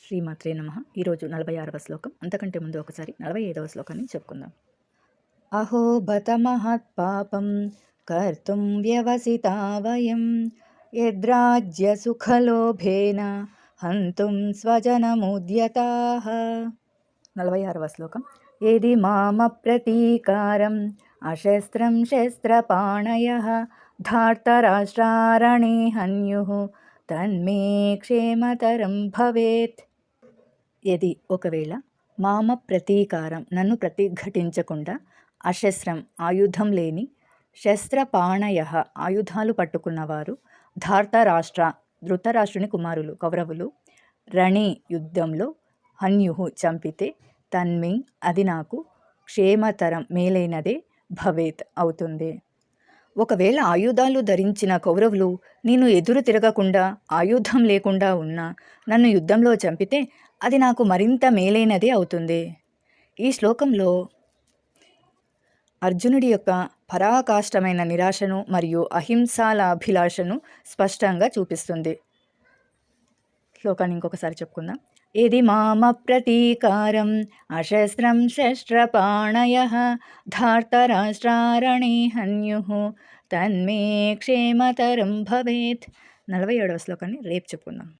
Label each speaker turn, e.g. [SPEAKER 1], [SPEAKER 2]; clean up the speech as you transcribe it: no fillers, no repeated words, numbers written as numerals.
[SPEAKER 1] శ్రీమాత్రే నమః. ఈరోజు 46వ శ్లోకం. అంతకంటే ముందు ఒకసారి 45వ శ్లోకాన్ని చెప్పుకుందాం. అహో బత మహత్పాపం కర్తుం వ్యవసితా వయం యద్రాజ్య సుఖలోభేన హంతుం స్వజనముద్యతాః. 46వ శ్లోకం. ఏది మామ ప్రతీకారం అశస్త్రం శస్త్రపాణయః ధార్తరాష్ట్రారణే హన్యుః తన్మే క్షేమతరం భవేత్. ఏది ఒకవేళ మామ ప్రతీకారం నన్ను ప్రతిఘటించకుండా అశస్త్రం ఆయుధం లేని శస్త్రపాణయ ఆయుధాలు పట్టుకున్నవారు ధృతరాష్ట్రుని కుమారులు కౌరవులు రణే యుద్ధంలో హన్యుహు చంపితే తన్మే అది నాకు క్షేమతరం మేలైనదే భవేత్ అవుతుంది. ఒకవేళ ఆయుధాలు ధరించిన కౌరవులు నేను ఎదురు తిరగకుండా ఆయుధం లేకుండా ఉన్నా నన్ను యుద్ధంలో చంపితే అది నాకు మరింత మేలైనదే అవుతుంది. ఈ శ్లోకంలో అర్జునుడి యొక్క పరాకాష్ఠమైన నిరాశను మరియు అహింసాల అభిలాషను స్పష్టంగా చూపిస్తుంది. శ్లోకాన్ని ఇంకొకసారి చెప్పుకుందాం. ఏది మామ ప్రతీకారం అశస్త్రం శస్త్రపాణయః ధార్తరాష్ట్రారణే హన్యుః తన్మే క్షేమతరం భవేత్. 47వ శ్లోకాన్ని రేపు చెప్పుకుందాం.